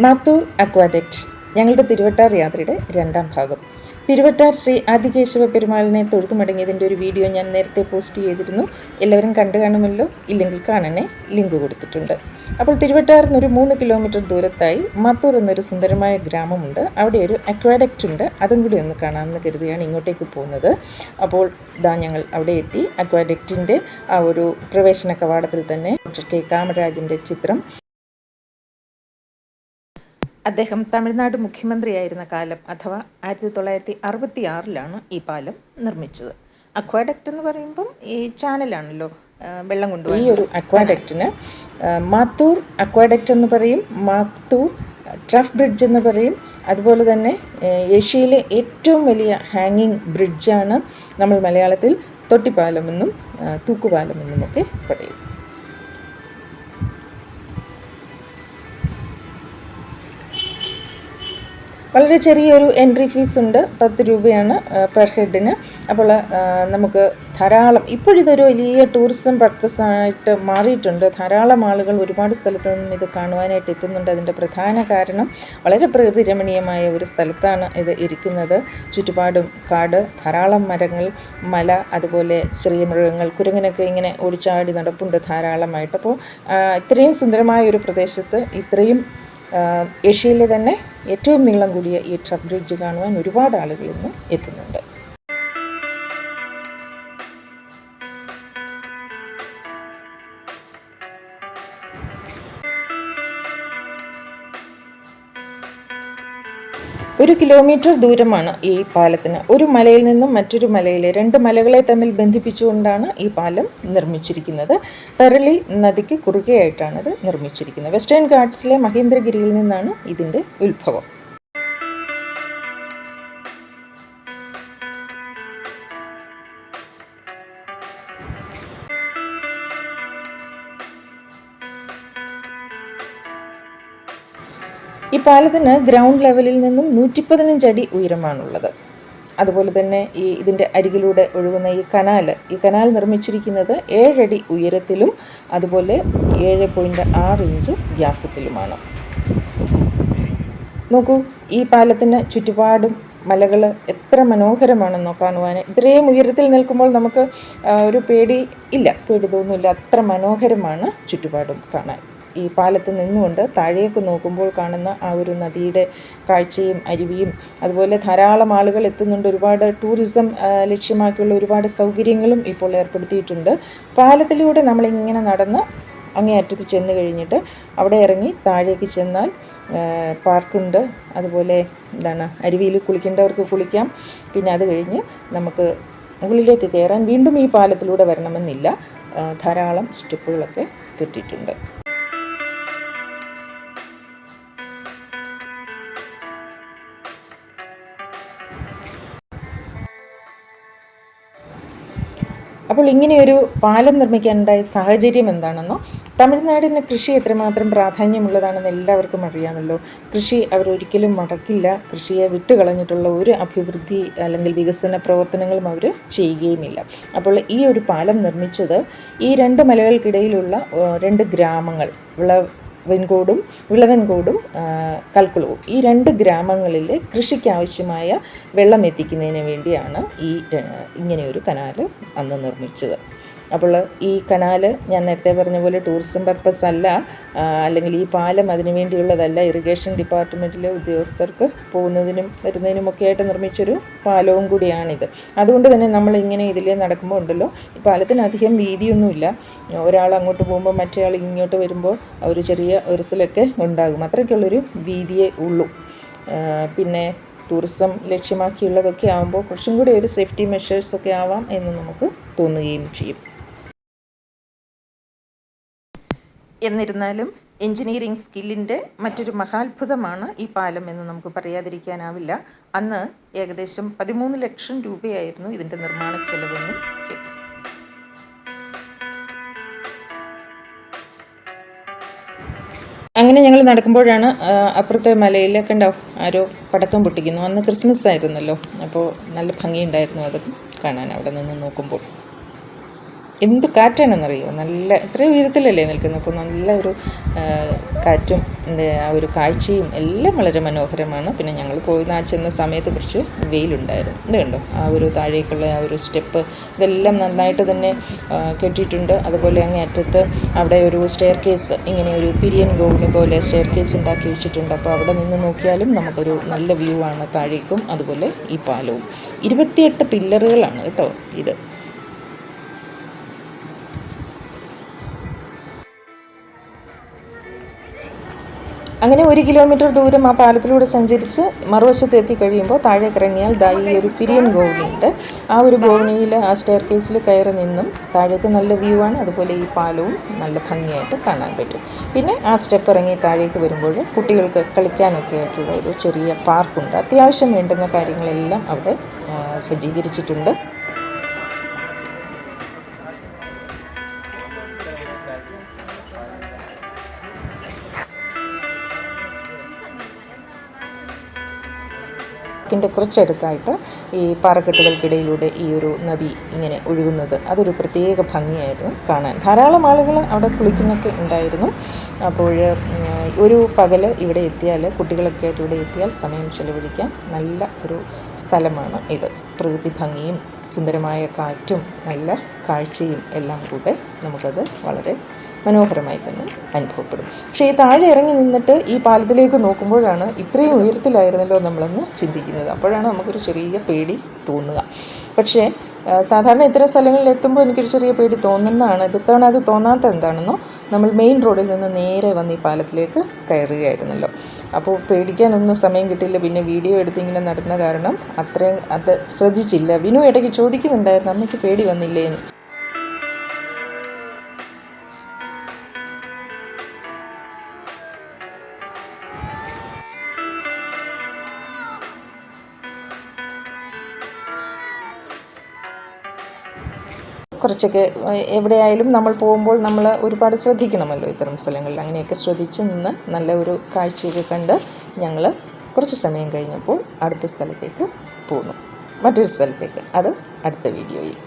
Mathur aqueduct ഞങ്ങളുടെ തിരുവട്ടാർ യാത്രയുടെ രണ്ടാം ഭാഗം. തിരുവട്ടാർ ശ്രീ ആദികേശവ പെരുമാളിനെ തൊഴുതു മടങ്ങിയതിൻ്റെ ഒരു വീഡിയോ ഞാൻ നേരത്തെ പോസ്റ്റ് ചെയ്തിരുന്നു. എല്ലാവരും കണ്ടു കാണുമല്ലോ. ഇല്ലെങ്കിൽ കാണണേ, ലിങ്ക് കൊടുത്തിട്ടുണ്ട്. അപ്പോൾ തിരുവട്ടാറിൽ നിന്ന് ഒരു 3 കിലോമീറ്റർ ദൂരത്തായി മാത്തൂർ എന്നൊരു സുന്ദരമായ ഗ്രാമമുണ്ട്. അവിടെ ഒരു അക്വാഡക്റ്റ് ഉണ്ട്. അതും കൂടി ഒന്ന് കാണാമെന്ന് കരുതിയാണ് ഇങ്ങോട്ടേക്ക് പോകുന്നത്. അപ്പോൾ ഞങ്ങൾ അവിടെ എത്തി. അക്വാഡക്റ്റിൻ്റെ ആ ഒരു പ്രവേശന കവാടത്തിൽ തന്നെ ഡോക്ടർ കെ കാമരാജിൻ്റെ ചിത്രം. അദ്ദേഹം തമിഴ്നാട് മുഖ്യമന്ത്രിയായിരുന്ന കാലം അഥവാ 1966 ഈ പാലം നിർമ്മിച്ചത്. അക്വാഡക്റ്റ് എന്ന് പറയുമ്പം ഈ ചാനലാണല്ലോ, വെള്ളം കൊണ്ടുപോയി. ഈ ഒരു അക്വാഡക്റ്റിന് മാത്തൂർ അക്വാഡക്റ്റ് എന്ന് പറയും, മാത്തൂർ ട്രഫ് ബ്രിഡ്ജ് എന്ന് പറയും. അതുപോലെ തന്നെ ഏഷ്യയിലെ ഏറ്റവും വലിയ ഹാങ്ങിങ് ബ്രിഡ്ജാണ് നമ്മൾ മലയാളത്തിൽ തൊട്ടിപ്പാലമെന്നും തൂക്കുപാലമെന്നുമൊക്കെ പറയും. വളരെ ചെറിയൊരു എൻട്രി ഫീസ് ഉണ്ട്, 10 രൂപയാണ് പെർ ഹെഡിന്. അപ്പോൾ നമുക്ക് ധാരാളം, ഇപ്പോഴിതൊരു വലിയ ടൂറിസം പർപ്പസായിട്ട് മാറിയിട്ടുണ്ട്. ധാരാളം ആളുകൾ ഒരുപാട് സ്ഥലത്തു നിന്നും ഇത് കാണുവാനായിട്ട് എത്തുന്നുണ്ട്. അതിൻ്റെ പ്രധാന കാരണം വളരെ പ്രകൃതി രമണീയമായ ഒരു സ്ഥലത്താണ് ഇത് ഇരിക്കുന്നത്. ചുറ്റുപാടും കാട്, ധാരാളം മരങ്ങൾ, മല, അതുപോലെ ചെറിയ മൃഗങ്ങൾ, കുരങ്ങനൊക്കെ ഇങ്ങനെ ഓടിച്ചാടി നടപ്പുണ്ട് ധാരാളമായിട്ട്. അപ്പോൾ ഇത്രയും സുന്ദരമായ ഒരു പ്രദേശത്ത് ഇത്രയും ഏഷ്യയിലെ തന്നെ ഏറ്റവും നീളം കൂടിയ ഈ ട്രക്ക് ബ്രിഡ്ജ് കാണുവാൻ ഒരുപാട് ആളുകൾ ഇന്ന് എത്തുന്നുണ്ട്. ഒരു കിലോമീറ്റർ ദൂരമാണ് ഈ പാലത്തിന്. ഒരു മലയിൽ നിന്നും മറ്റൊരു മലയിലെ 2 മലകളെ തമ്മിൽ ബന്ധിപ്പിച്ചുകൊണ്ടാണ് ഈ പാലം നിർമ്മിച്ചിരിക്കുന്നത്. പെരളി നദിക്ക് കുറുകെയായിട്ടാണ് ഇത് നിർമ്മിച്ചിരിക്കുന്നത്. വെസ്റ്റേൺ ഘാട്ട്സിലെ മഹേന്ദ്രഗിരിയിൽ നിന്നാണ് ഇതിൻ്റെ ഉത്ഭവം. ഈ പാലത്തിന് ഗ്രൗണ്ട് ലെവലിൽ നിന്നും 115 അടി ഉയരമാണുള്ളത്. അതുപോലെ തന്നെ ഇതിൻ്റെ അരികിലൂടെ ഒഴുകുന്ന ഈ കനാൽ നിർമ്മിച്ചിരിക്കുന്നത് 7 അടി ഉയരത്തിലും അതുപോലെ 7.6 ഇഞ്ച് വ്യാസത്തിലുമാണ്. നോക്കൂ, ഈ പാലത്തിന് ചുറ്റുപാടും മലകൾ എത്ര മനോഹരമാണെന്നോ കാണുവാൻ. ഇത്രയും ഉയരത്തിൽ നിൽക്കുമ്പോൾ നമുക്ക് ഒരു പേടി തോന്നുന്നില്ല. അത്ര മനോഹരമാണ് ചുറ്റുപാടും കാണാൻ. ഈ പാലത്ത് നിന്നുകൊണ്ട് താഴേക്ക് നോക്കുമ്പോൾ കാണുന്ന ആ ഒരു നദിയുടെ കാഴ്ചയും അരുവിയും, അതുപോലെ ധാരാളം ആളുകൾ എത്തുന്നുണ്ട്. ഒരുപാട് ടൂറിസം ലക്ഷ്യമാക്കിയുള്ള ഒരുപാട് സൗകര്യങ്ങളും ഇപ്പോൾ ഏർപ്പെടുത്തിയിട്ടുണ്ട്. പാലത്തിലൂടെ നമ്മളിങ്ങനെ നടന്ന് അങ്ങേയറ്റത്ത് ചെന്ന് കഴിഞ്ഞിട്ട് അവിടെ ഇറങ്ങി താഴേക്ക് ചെന്നാൽ പാർക്കുണ്ട്. അതുപോലെ അരുവിയിൽ കുളിക്കേണ്ടവർക്ക് കുളിക്കാം. പിന്നെ അത് കഴിഞ്ഞ് നമുക്ക് മുകളിലേക്ക് കയറാൻ വീണ്ടും ഈ പാലത്തിലൂടെ വരണമെന്നില്ല. ധാരാളം സ്റ്റെപ്പുകളൊക്കെ കെട്ടിയിട്ടുണ്ട്. അപ്പോൾ ഇങ്ങനെയൊരു പാലം നിർമ്മിക്കാനുണ്ടായ സാഹചര്യം എന്താണെന്നോ, തമിഴ്നാടിന് കൃഷി എത്രമാത്രം പ്രാധാന്യമുള്ളതാണെന്ന് എല്ലാവർക്കും അറിയാമല്ലോ. കൃഷി അവരൊരിക്കലും മടക്കില്ല. കൃഷിയെ വിട്ടുകളഞ്ഞിട്ടുള്ള ഒരു അഭിവൃദ്ധി അല്ലെങ്കിൽ വികസന പ്രവർത്തനങ്ങളും അവർ ചെയ്യുകയുമില്ല. അപ്പോൾ ഈ ഒരു പാലം നിർമ്മിച്ചത് ഈ 2 മലകൾക്കിടയിലുള്ള 2 ഗ്രാമങ്ങൾ, വിളവൻകോടും കൽക്കുളവും, ഈ 2 ഗ്രാമങ്ങളിലെ കൃഷിക്കാവശ്യമായ വെള്ളം എത്തിക്കുന്നതിന് വേണ്ടിയാണ് ഇങ്ങനെയൊരു കനാൽ അന്ന് നിർമ്മിച്ചത്. അപ്പോൾ ഈ കനാൽ ഞാൻ നേരത്തെ പറഞ്ഞ പോലെ ടൂറിസം പർപ്പസ് അല്ല, അല്ലെങ്കിൽ ഈ പാലം അതിനു വേണ്ടിയുള്ളതല്ല. ഇറിഗേഷൻ ഡിപ്പാർട്ട്മെൻറ്റിലെ ഉദ്യോഗസ്ഥർക്ക് പോകുന്നതിനും വരുന്നതിനുമൊക്കെ ആയിട്ട് നിർമ്മിച്ചൊരു പാലവും കൂടിയാണിത്. അതുകൊണ്ട് തന്നെ നമ്മളിങ്ങനെ ഇതിലേ നടക്കുമ്പോൾ ഉണ്ടല്ലോ, ഈ പാലത്തിന് അധികം വീതിയൊന്നുമില്ല. ഒരാൾ അങ്ങോട്ട് പോകുമ്പോൾ മറ്റേ ആൾ ഇങ്ങോട്ട് വരുമ്പോൾ ഒരു ചെറിയ ഒരസലൊക്കെ ഉണ്ടാകും. അത്രയ്ക്കുള്ളൊരു വീതിയേ ഉള്ളൂ. പിന്നെ ടൂറിസം ലക്ഷ്യമാക്കിയുള്ളതൊക്കെ ആകുമ്പോൾ കുറച്ചും കൂടി ഒരു സേഫ്റ്റി മെഷേഴ്സൊക്കെ ആവാം എന്ന് നമുക്ക് തോന്നുകയും ചെയ്യും. എന്നിരുന്നാലും എൻജിനീയറിംഗ് സ്കില്ലിൻ്റെ മറ്റൊരു മഹാത്ഭുതമാണ് ഈ പാലം എന്ന് നമുക്ക് പറയാതിരിക്കാനാവില്ല. അന്ന് ഏകദേശം 13 ലക്ഷം രൂപയായിരുന്നു ഇതിൻ്റെ നിർമ്മാണ ചെലവെന്നും. അങ്ങനെ ഞങ്ങൾ നടക്കുമ്പോഴാണ് അപ്പുറത്തെ മലയിൽ കണ്ടോ ആരോ പടക്കം പൊട്ടിക്കുന്നു. അന്ന് ക്രിസ്മസ് ആയിരുന്നല്ലോ, അപ്പോൾ നല്ല ഭംഗിയുണ്ടായിരുന്നു അത് കാണാൻ അവിടെ നിന്ന് നോക്കുമ്പോൾ. എന്ത് കാറ്റാണെന്നറിയോ, നല്ല ഇത്രയും ഉയരത്തിലല്ലേ നിൽക്കുന്നത്. അപ്പോൾ നല്ല ഒരു കാറ്റും ആ ഒരു കാഴ്ചയും എല്ലാം വളരെ മനോഹരമാണ്. പിന്നെ ഞങ്ങൾ പോയി ചെന്ന സമയത്ത് കുറച്ച് വെയിലുണ്ടായിരുന്നു. ഇത് കണ്ടോ, ആ ഒരു താഴേക്കുള്ള ആ ഒരു സ്റ്റെപ്പ് ഇതെല്ലാം നന്നായിട്ട് തന്നെ കെട്ടിയിട്ടുണ്ട്. അതുപോലെ അങ്ങേ അറ്റത്ത് അവിടെ ഒരു സ്റ്റെയർ കേസ്, ഇങ്ങനെ ഒരു പിരിയൻ ഗോവണി പോലെ സ്റ്റെയർ കേസ് ഉണ്ടാക്കി വെച്ചിട്ടുണ്ട്. അപ്പോൾ അവിടെ നിന്ന് നോക്കിയാലും നമുക്കൊരു നല്ല വ്യൂ ആണ് താഴേക്കും. അതുപോലെ ഈ പാലവും 28 പില്ലറുകളാണ് കേട്ടോ ഇത്. അങ്ങനെ 1 കിലോമീറ്റർ ദൂരം ആ പാലത്തിലൂടെ സഞ്ചരിച്ച് മറുവശത്ത് എത്തിക്കഴിയുമ്പോൾ താഴേക്ക് ഇറങ്ങിയാൽ ഈ ഒരു പിരിയൻ ഗോവണിയുണ്ട്. ആ ഒരു ഗോവണിയിൽ ആ സ്റ്റെയർ കേസിൽ കയറി നിന്നും താഴേക്ക് നല്ല വ്യൂ ആണ്. അതുപോലെ ഈ പാലവും നല്ല ഭംഗിയായിട്ട് കാണാൻ പറ്റും. പിന്നെ ആ സ്റ്റെപ്പ് ഇറങ്ങി താഴേക്ക് വരുമ്പോൾ കുട്ടികൾക്ക് കളിക്കാനൊക്കെ ആയിട്ടുള്ള ഒരു ചെറിയ പാർക്കുണ്ട്. അത്യാവശ്യം വേണ്ടുന്ന കാര്യങ്ങളെല്ലാം അവിടെ സജ്ജീകരിച്ചിട്ടുണ്ട്. ിൻ്റെ കുറച്ചടുത്തായിട്ട് ഈ പാറക്കെട്ടുകൾക്കിടയിലൂടെ ഈ ഒരു നദി ഇങ്ങനെ ഒഴുകുന്നത് അതൊരു പ്രത്യേക ഭംഗിയായിരുന്നു കാണാൻ. ധാരാളം ആളുകൾ അവിടെ കുളിക്കുന്നൊക്കെ ഉണ്ടായിരുന്നു. അപ്പോൾ ഒരു പകൽ ഇവിടെ എത്തിയാൽ, കുട്ടികളൊക്കെ ആയിട്ട് ഇവിടെ എത്തിയാൽ സമയം ചെലവഴിക്കാൻ നല്ല ഒരു സ്ഥലമാണ് ഇത്. പ്രകൃതി ഭംഗിയും സുന്ദരമായ കാറ്റും നല്ല കാഴ്ചയും എല്ലാം കൂടെ നമുക്കത് വളരെ മനോഹരമായി തന്നെ അനുഭവപ്പെടും. പക്ഷേ ഈ താഴെ ഇറങ്ങി നിന്നിട്ട് ഈ പാലത്തിലേക്ക് നോക്കുമ്പോഴാണ് ഇത്രയും ഉയരത്തിലായിരുന്നല്ലോ നമ്മളെന്ന് ചിന്തിക്കുന്നത്. അപ്പോഴാണ് നമുക്കൊരു ചെറിയ പേടി തോന്നുക. പക്ഷേ സാധാരണ ഇത്തരം സ്ഥലങ്ങളിൽ എത്തുമ്പോൾ എനിക്കൊരു ചെറിയ പേടി തോന്നുന്നതാണ്. ഇത്തവണ അത് തോന്നാത്ത എന്താണെന്നോ, നമ്മൾ മെയിൻ റോഡിൽ നിന്ന് നേരെ വന്ന് ഈ പാലത്തിലേക്ക് കയറുകയായിരുന്നല്ലോ. അപ്പോൾ പേടിക്കാനൊന്നും സമയം കിട്ടില്ല. പിന്നെ വീഡിയോ എടുത്തിങ്ങനെ നടന്ന കാരണം അത്രയും അത് ശ്രദ്ധിച്ചില്ല. വിനു ഇടയ്ക്ക് ചോദിക്കുന്നുണ്ടായിരുന്നു, അമ്മയ്ക്ക് പേടി വന്നില്ലേ എന്ന്. കുറച്ചൊക്കെ എവിടെയായാലും നമ്മൾ പോകുമ്പോൾ നമ്മൾ ഒരുപാട് ശ്രദ്ധിക്കണമല്ലോ ഇത്തരം സ്ഥലങ്ങളിൽ. അങ്ങനെയൊക്കെ ശ്രദ്ധിച്ച് നിന്ന് നല്ല ഒരു കാഴ്ചയൊക്കെ കണ്ട് ഞങ്ങൾ കുറച്ച് സമയം കഴിഞ്ഞപ്പോൾ അടുത്ത സ്ഥലത്തേക്ക് പോന്നു, മറ്റൊരു സ്ഥലത്തേക്ക്. അത് അടുത്ത വീഡിയോയിൽ.